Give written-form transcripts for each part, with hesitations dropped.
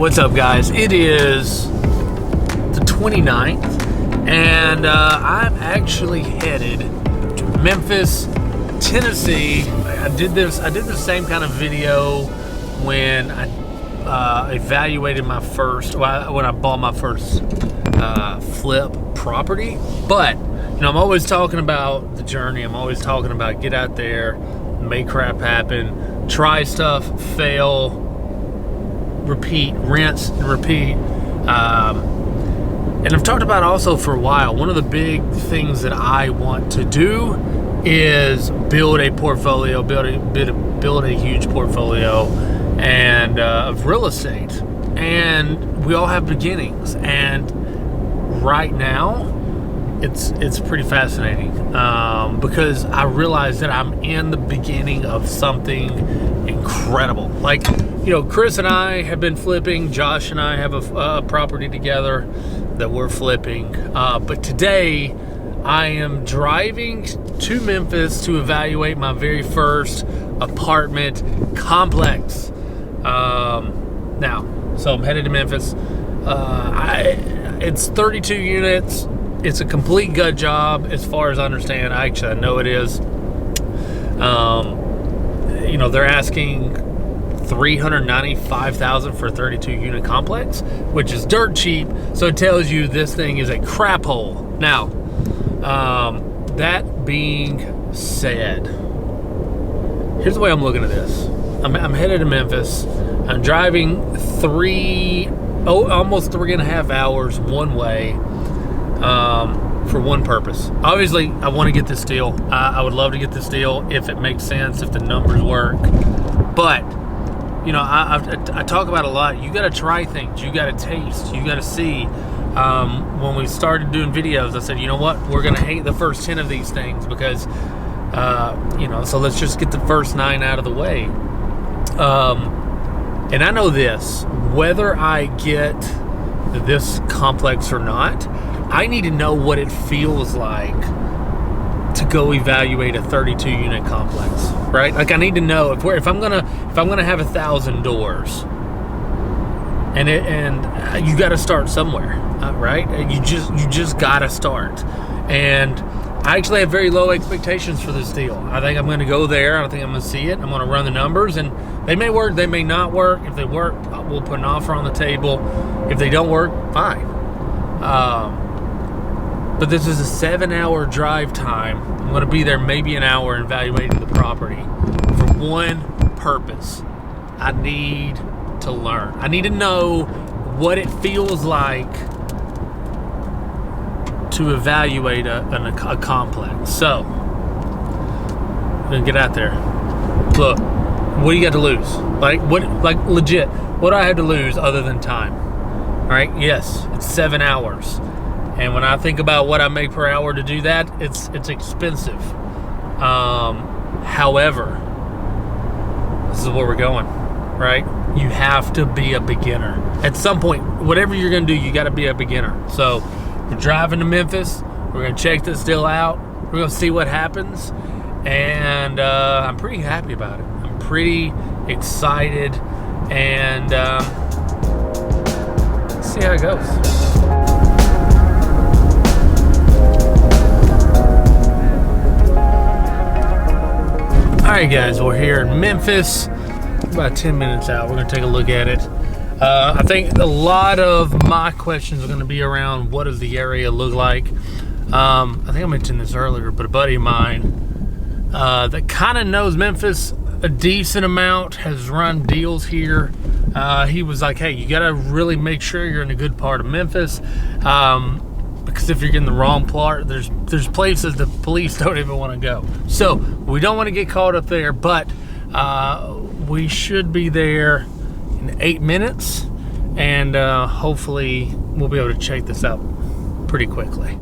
What's up, guys? It is the 29th, and I'm actually headed to Memphis, Tennessee. I did the same kind of video when I evaluated my first, when I bought my first flip property. But you know, I'm always talking about the journey. I'm always talking about get out there, make crap happen, try stuff, fail, repeat, rinse and repeat. And I've talked about also for a while, one of the big things that I want to do is build a portfolio, build a huge portfolio and of real estate. And we all have beginnings, and right now it's pretty fascinating because I realize that I'm in the beginning of something incredible. Like, you know, Chris and I have been flipping. Josh and I have a property together that we're flipping. But today I am driving to Memphis to evaluate my very first apartment complex. So I'm headed to Memphis. It's 32 units. It's a complete gut job as far as I understand. I know it is. You know, they're asking $395,000 for a 32 unit complex, which is dirt cheap. So it tells you this thing is a crap hole. Now, that being said, here's the way I'm looking at this. I'm headed to Memphis. I'm driving almost 3.5 hours one way for one purpose. Obviously, I want to get this deal. I would love to get this deal if it makes sense, if the numbers work. But you know, I talk about a lot. You got to try things. You got to taste. You got to see. When we started doing videos, I said, you know what? We're going to hate the first 10 of these things because, you know, so let's just get the first 9 out of the way. And I know this, whether I get this complex or not, I need to know what it feels like to go evaluate a 32 unit complex, right? Like, I need to know if I'm gonna have 1,000 doors, and you got to start somewhere, right? You just got to start. And I actually have very low expectations for this deal. I think I'm going to go there. I think I'm going to see it. I'm going to run the numbers, and they may work, they may not work. If they work, we'll put an offer on the table. If they don't work, fine. But this is a 7-hour drive time. I'm going to be there maybe an hour evaluating the property for one purpose. I need to learn. I need to know what it feels like to evaluate a complex. So, I'm going to get out there. Look, what do you got to lose? Like legit, what do I have to lose other than time? All right? Yes, it's 7 hours. And when I think about what I make per hour to do that, it's expensive. However, this is where we're going, right? You have to be a beginner. At some point, whatever you're going to do, you got to be a beginner. So we're driving to Memphis. We're going to check this deal out. We're going to see what happens. And I'm pretty happy about it. I'm pretty excited. And let's see how it goes. Alright guys, we're here in Memphis, about 10 minutes out. We're going to take a look at it. I think a lot of my questions are going to be around what does the area look like. I think I mentioned this earlier, but a buddy of mine that kind of knows Memphis a decent amount, has run deals here. He was like, hey, you got to really make sure you're in a good part of Memphis. Because if you're in the wrong part, there's places the police don't even want to go. So we don't want to get caught up there, but we should be there in 8 minutes, and hopefully we'll be able to check this out pretty quickly.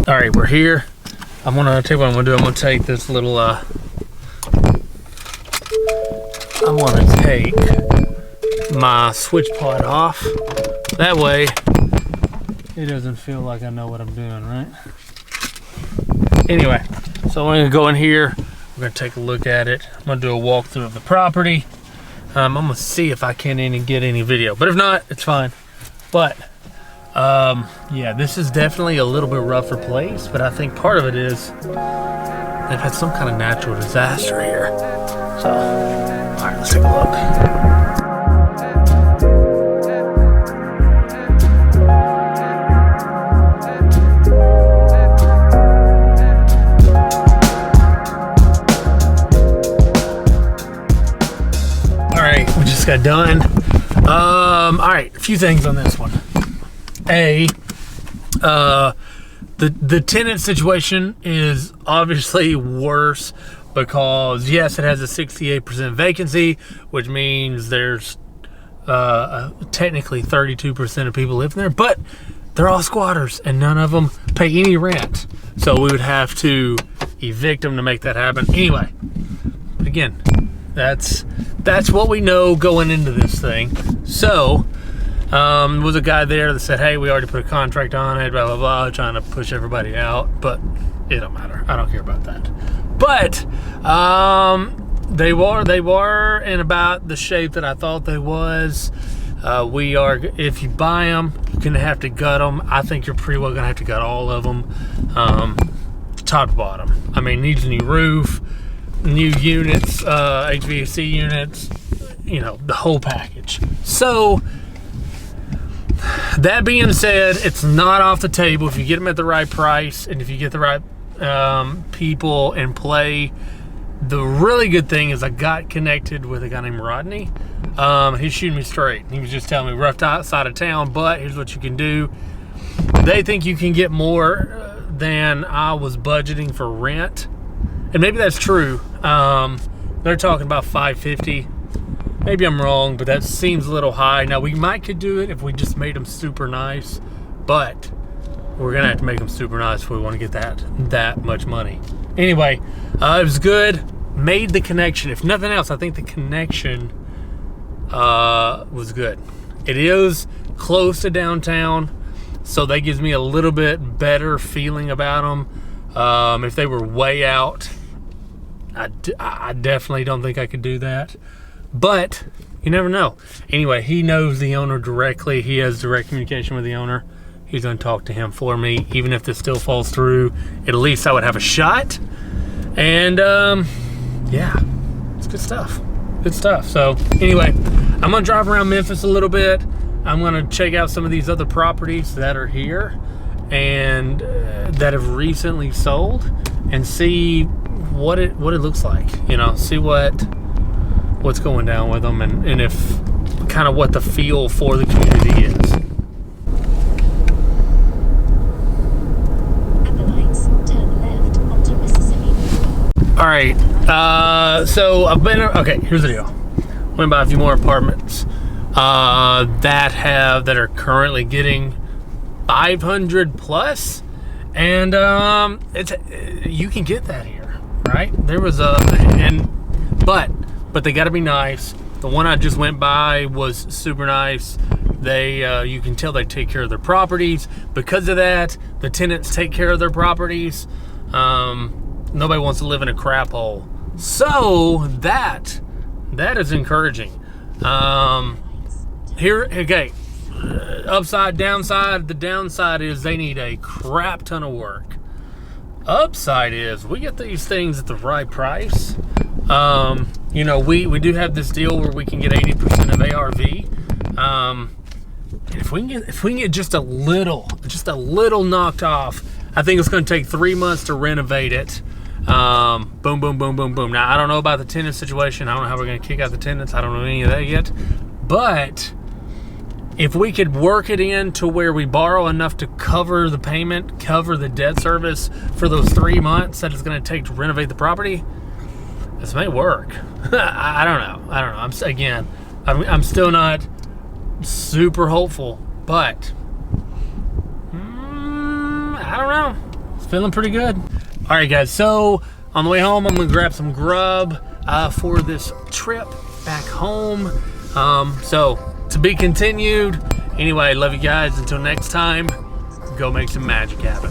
All right, we're here. I'm gonna tell you what I'm gonna do. I'm gonna take this little I'm gonna take my switch pod off. That way it doesn't feel like I know what I'm doing, right? Anyway, So I'm gonna go in here. We're gonna take a look at it. I'm gonna do a walkthrough of the property. I'm gonna see if I can get any video, but if not, it's fine. But yeah, this is definitely a little bit rougher place, but I think part of it is they've had some kind of natural disaster here. So, all right, let's take a look. We just got done. All right, a few things on this one. The tenant situation is obviously worse because yes, it has a 68% vacancy, which means there's technically 32% of people living there, but they're all squatters and none of them pay any rent. So we would have to evict them to make that happen. Anyway, again, that's what we know going into this thing. So there was a guy there that said, hey, we already put a contract on it, blah blah blah, trying to push everybody out, but it don't matter. I don't care about that. But they were in about the shape that I thought they was. We are, if you buy them, you're gonna have to gut them. I think you're pretty well gonna have to gut all of them, top to bottom. I mean, needs a new roof, new units, HVAC units, you know, the whole package. So that being said, it's not off the table if you get them at the right price and if you get the right people in play. The really good thing is I got connected with a guy named Rodney. He's shooting me straight. He was just telling me rough side of town, but here's what you can do. They think you can get more than I was budgeting for rent. And maybe that's true. They're talking about $550. Maybe I'm wrong, but that seems a little high. Now, we could do it if we just made them super nice, but we're gonna have to make them super nice if we want to get that much money. Anyway, it was good. Made the connection. If nothing else, I think the connection was good. It is close to downtown, so that gives me a little bit better feeling about them. If they were way out, I definitely don't think I could do that, but you never know. Anyway, he knows the owner directly. He has direct communication with the owner. He's going to talk to him for me. Even if this still falls through, at least I would have a shot. And yeah, it's good stuff. Good stuff. So anyway, I'm going to drive around Memphis a little bit. I'm going to check out some of these other properties that are here and that have recently sold and see what it looks like, you know, see what's going down with them and if kind of what the feel for the community is. At the lights, turn left onto Mississippi. All right, so I've been, okay, here's the deal. Went by a few more apartments that are currently getting 500 plus, and you can get that here. Right, there was but they got to be nice. The one I just went by was super nice. They you can tell they take care of their properties. Because of that, the tenants take care of their properties. Nobody wants to live in a crap hole, so that is encouraging. Here, okay, upside, downside. The downside is they need a crap ton of work. Upside is we get these things at the right price. You know, we do have this deal where we can get 80% of ARV. If we can get just a little knocked off, I think it's going to take 3 months to renovate it. Boom, boom, boom, boom, boom. Now I don't know about the tenant situation. I don't know how we're going to kick out the tenants. I don't know any of that yet. But if we could work it in to where we borrow enough to cover the payment, cover the debt service for those 3 months that it's going to take to renovate the property, this may work. I don't know. I'm still not super hopeful, but I don't know. It's feeling pretty good. All right, guys. So on the way home, I'm going to grab some grub for this trip back home. So to be continued. Anyway, love you guys. Until next time, go make some magic happen.